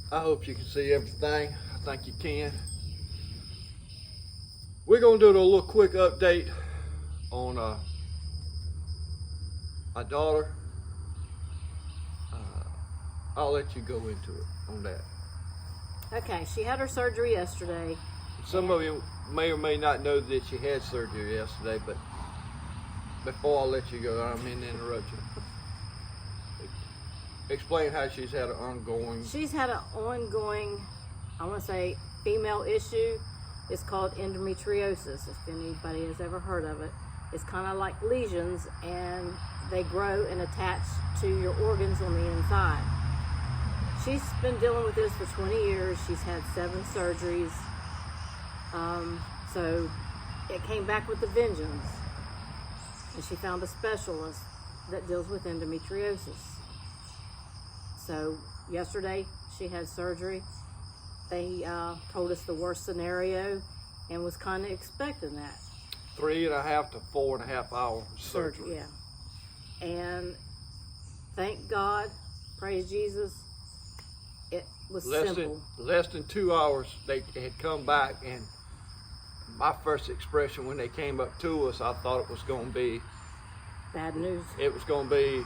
I hope you can see everything. I think you can. We're going to do a little quick update on my daughter. I'll let you go into it on that. Okay, she had her surgery yesterday. Some of you may or may not know that she had surgery yesterday, but before I let you go, I don't mean to interrupt you. Explain how she's had an ongoing... She's had an ongoing, I want to say, female issue. It's called endometriosis, if anybody has ever heard of it. It's kind of like lesions, and they grow and attach to your organs on the inside. She's been dealing with this for 20 years. She's had 7 surgeries. So it came back with a vengeance. And she found a specialist that deals with endometriosis. So yesterday she had surgery. They told us the worst scenario and was kind of expecting that. 3.5 to 4.5 hour surgery. Yeah. And thank God, praise Jesus, it was simple. Less than 2 hours they had come back, and my first expression when they came up to us, I thought it was going to be bad news. It was going to be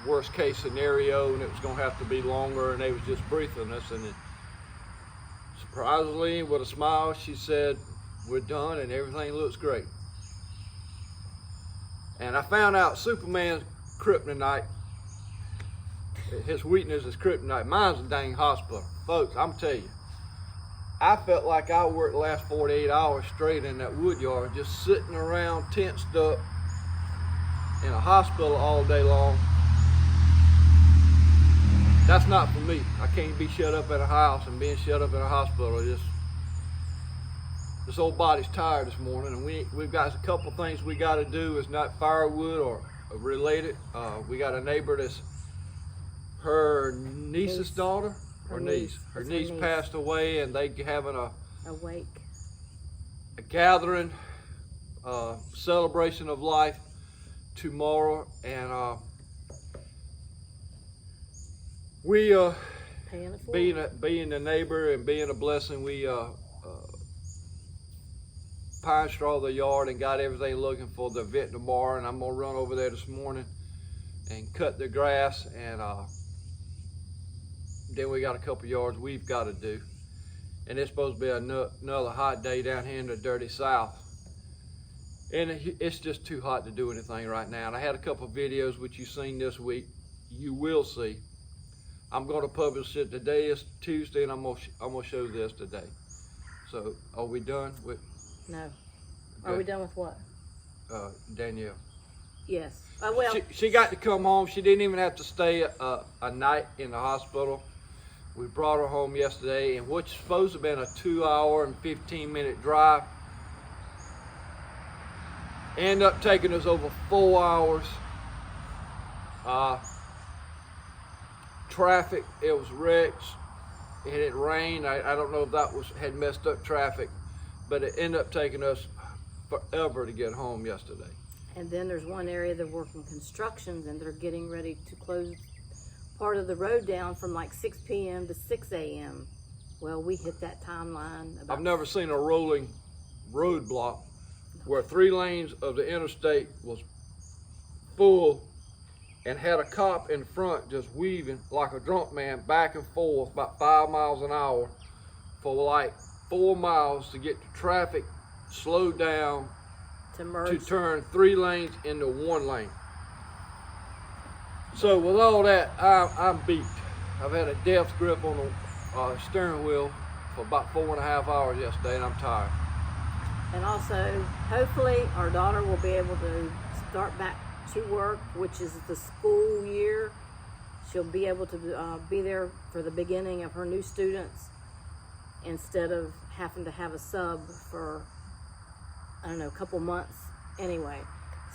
worst case scenario, and it was going to have to be longer, and they was just briefing us. And surprisingly, with a smile, she said, "We're done and everything looks great." And I found out Superman's kryptonite, his weakness is kryptonite. Mine's a dang hospital. Folks, I'm telling you, I felt like I worked the last 48 hours straight in that wood yard, just sitting around tensed up in a hospital all day long. That's not for me. I can't be shut up in a house and being shut up in a hospital. This old body's tired this morning, and we've got a couple things we got to do. It's not firewood or related. We got a neighbor that's her niece's daughter, her niece. Her niece passed away, and they having a gathering, celebration of life tomorrow, and we being a neighbor and being a blessing, we pine straw the yard and got everything looking for the event tomorrow, and I'm gonna run over there this morning and cut the grass, and then we got a couple yards we've got to do, and it's supposed to be another hot day down here in the dirty South, and it's just too hot to do anything right now. And I had a couple of videos which you've seen this week. You will see. I'm going to publish it. Today is Tuesday, and I'm gonna show this today. So, are we done with? No. Are we done with what? Danielle. Yes. Well, she got to come home. She didn't even have to stay a night in the hospital. We brought her home yesterday, and what's supposed to have been a 2-hour and 15-minute drive ended up taking us over 4 hours. Traffic, it was wrecks, and it rained. I don't know if that had messed up traffic, but it ended up taking us forever to get home yesterday. And then there's one area they're working constructions, and they're getting ready to close part of the road down from like 6 p.m. to 6 a.m. Well, we hit that timeline. I've never seen a rolling roadblock where 3 lanes of the interstate was full and had a cop in front just weaving like a drunk man back and forth about 5 miles an hour for like 4 miles to get the traffic slowed down to turn 3 lanes into 1 lane. So with all that, I'm beat. I've had a death grip on the steering wheel for about 4.5 hours yesterday, and I'm tired. And also, hopefully, our daughter will be able to start back to work, which is the school year. She'll be able to be there for the beginning of her new students instead of having to have a sub for, I don't know, a couple months anyway.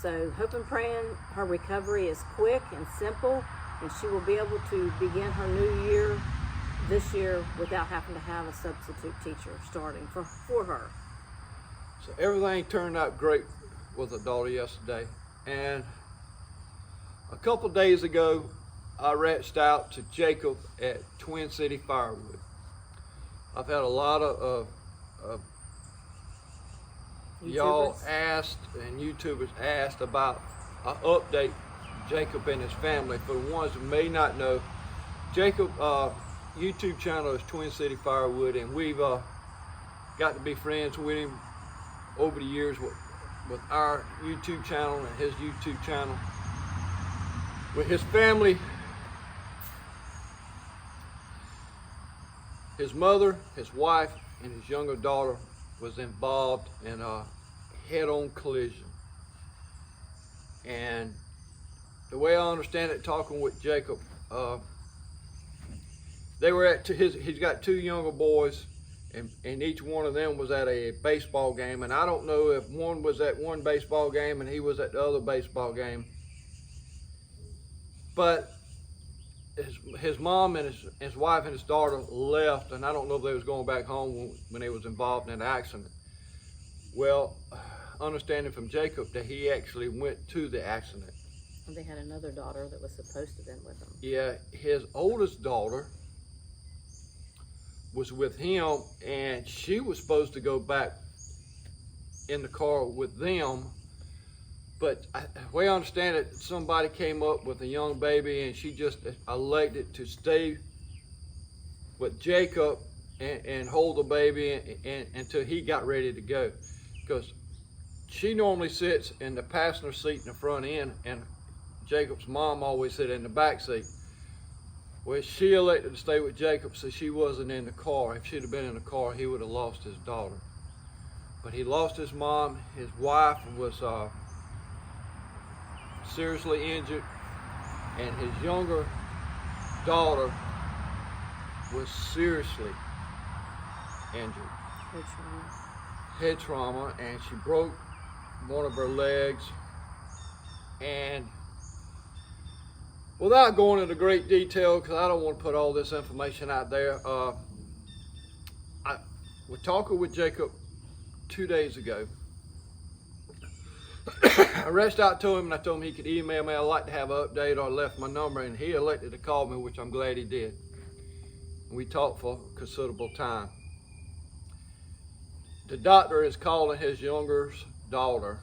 So hope and praying her recovery is quick and simple, and she will be able to begin her new year this year without having to have a substitute teacher starting for her. So everything turned out great with the daughter yesterday. And a couple days ago, I reached out to Jacob at Twin City Firewood. I've had a lot of y'all asked and YouTubers asked about an update Jacob and his family. For the ones who may not know, Jacob YouTube channel is Twin City Firewood, and we've got to be friends with him over the years with our YouTube channel and his YouTube channel. With his family, his mother, his wife, and his younger daughter was involved in a head-on collision. And the way I understand it, talking with Jacob, they were at he's got two younger boys, and each one of them was at a baseball game. And I don't know if one was at one baseball game and he was at the other baseball game. But his mom and his wife and his daughter left, and I don't know if they was going back home when they was involved in the accident. Well, understanding from Jacob that he actually went to the accident. And they had another daughter that was supposed to have been with them. Yeah, his oldest daughter was with him, and she was supposed to go back in the car with them. But the way I understand it, somebody came up with a young baby, and she just elected to stay with Jacob and hold the baby until he got ready to go. Because she normally sits in the passenger seat in the front end, and Jacob's mom always sit in the back seat. Well, she elected to stay with Jacob, so she wasn't in the car. If she'd have been in the car, he would have lost his daughter. But he lost his mom. His wife was seriously injured, and his younger daughter was seriously injured. Head trauma, and she broke one of her legs. And without going into great detail, because I don't want to put all this information out there, I was talking with Jacob 2 days ago. I reached out to him and I told him he could email me. I'd like to have an update, or I left my number, and he elected to call me, which I'm glad he did. We talked for a considerable time. The doctor is calling his younger daughter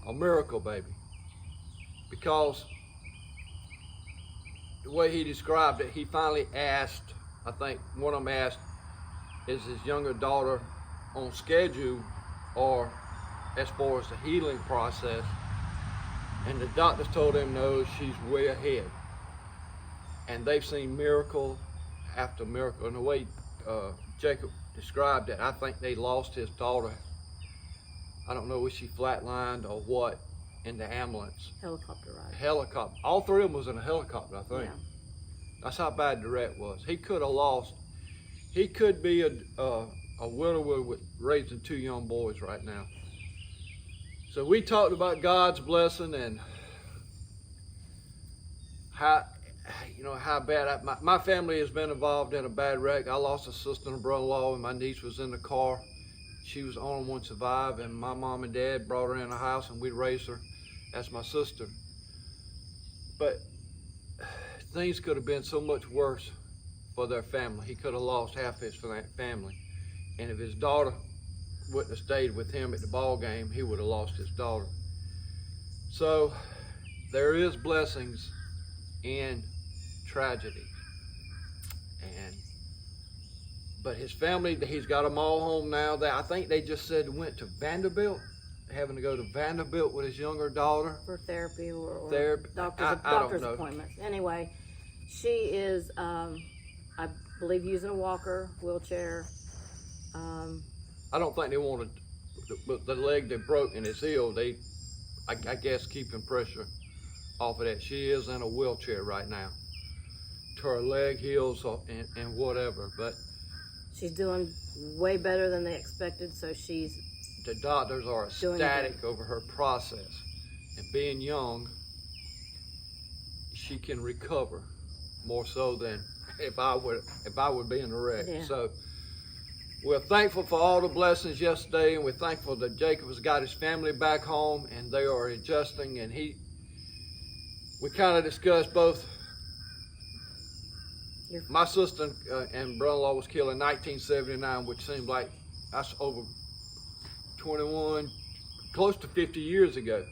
a miracle baby, because the way he described it, he finally asked, I think one of them asked, is his younger daughter on schedule or as far as the healing process? And the doctors told him no, she's way ahead. And they've seen miracle after miracle. And the way Jacob described it, I think they lost his daughter. I don't know if she flatlined or what, in the ambulance. Helicopter ride. Helicopter. All three of them was in a helicopter, I think. Yeah. That's how bad the wreck was. He could have lost. He could be a widower with raising two young boys right now. So we talked about God's blessing and how bad my family has been involved in a bad wreck. I lost a sister and a brother-in-law, and my niece was in the car. She was the only one to survive, and my mom and dad brought her in the house, and we raised her as my sister. But things could have been so much worse for their family. He could have lost half his family, and if his daughter wouldn't have stayed with him at the ball game, he would have lost his daughter. So there is blessings in tragedy. But his family, he's got them all home now. I think they just said went to Vanderbilt, having to go to Vanderbilt with his younger daughter. For therapy or I doctor's don't know. appointments. Anyway, she is, I believe, using a walker, wheelchair. I don't think they wanted the leg they broke in his heel. I guess, keeping pressure off of that. She is in a wheelchair right now, to her leg, heels, and whatever. But she's doing way better than they expected, so the doctors are ecstatic over her process. And being young, she can recover more so than if I would be in a wreck. Yeah. So we're thankful for all the blessings yesterday, and we're thankful that Jacob has got his family back home, and they are adjusting. And we kind of discussed both My sister and brother-in-law was killed in 1979, which seems like that's over 21, close to 50 years ago.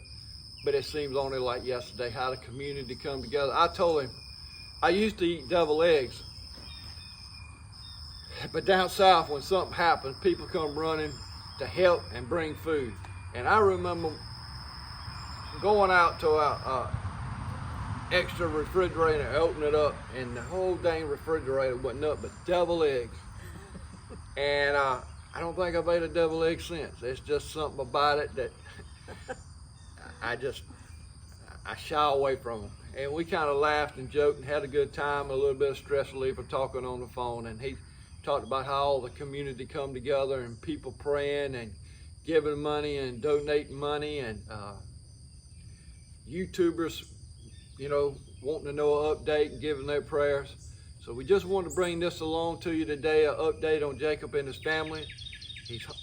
But it seems only like yesterday how the community come together. I told him, I used to eat devil eggs. But down south, when something happens, people come running to help and bring food. And I remember going out to our extra refrigerator and open it up, and the whole dang refrigerator wasn't up but devil eggs. And I don't think I've ate a devil egg since. It's just something about it that I shy away from them. And we kind of laughed and joked and had a good time, a little bit of stress reliever talking on the phone. And he talked about how all the community come together and people praying and giving money and donating money, and YouTubers, you know, wanting to know an update and giving their prayers. So we just wanted to bring this along to you today, an update on Jacob and his family.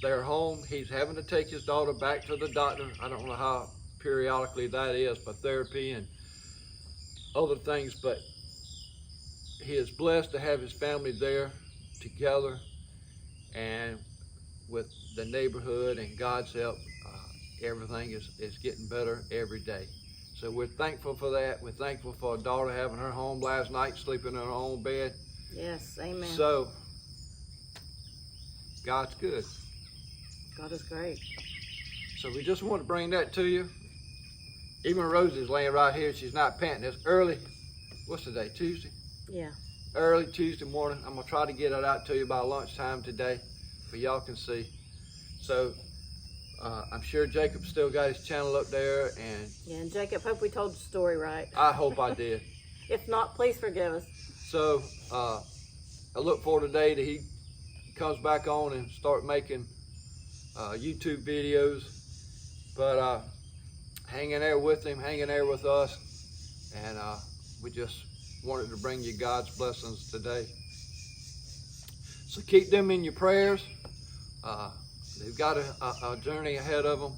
They're home. He's having to take his daughter back to the doctor. I don't know how periodically that is for therapy and other things, but he is blessed to have his family there together, and with the neighborhood and God's help, everything is getting better every day. So we're thankful for that. We're thankful for our daughter having her home last night, sleeping in her own bed. Yes, amen. So God's good. God is great. So we just want to bring that to you. Even Rosie's laying right here. She's not panting. It's early. What's the day? Tuesday? Yeah. Early Tuesday morning. I'm gonna try to get it out to you by lunchtime today, so y'all can see. So I'm sure Jacob still got his channel up there, and Yeah, and Jacob, hope we told the story right. I hope I did. If not, please forgive us. So I look for today that he comes back on and start making YouTube videos. But hanging there with him, hanging there with us, and we just wanted to bring you God's blessings today. So keep them in your prayers. They've got a journey ahead of them,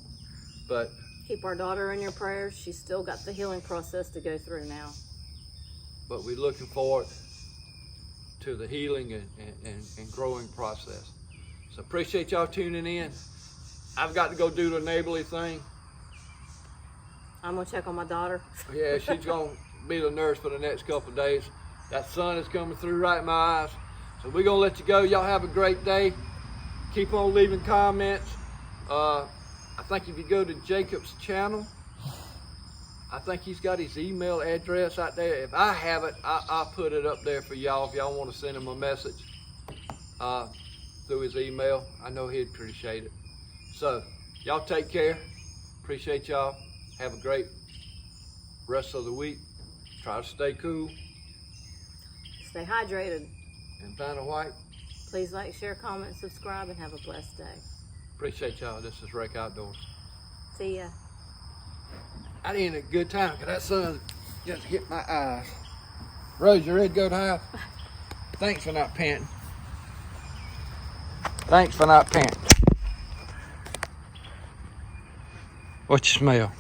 but Keep our daughter in your prayers. She's still got the healing process to go through now. but we're looking forward to the healing and growing process. So appreciate y'all tuning in. I've got to go do the neighborly thing. I'm gonna check on my daughter. Yeah, she's gonna be the nurse for the next couple of days. That sun is coming through right in my eyes. So we're gonna let you go. Y'all have a great day. Keep on leaving comments. I think if you go to Jacob's channel, I think he's got his email address out there. If I have it, I'll put it up there for y'all if y'all want to send him a message through his email. I know he'd appreciate it. So y'all take care. Appreciate y'all. Have a great rest of the week. Try to stay cool. Stay hydrated. And Vanna White, Please like, share, comment, subscribe, and have a blessed day. appreciate y'all. This is Rake Outdoors. See ya. I did a good time because that sun just hit my eyes. Rose, you ready to go to house? Thanks for not panting. Thanks for not panting. What you smell?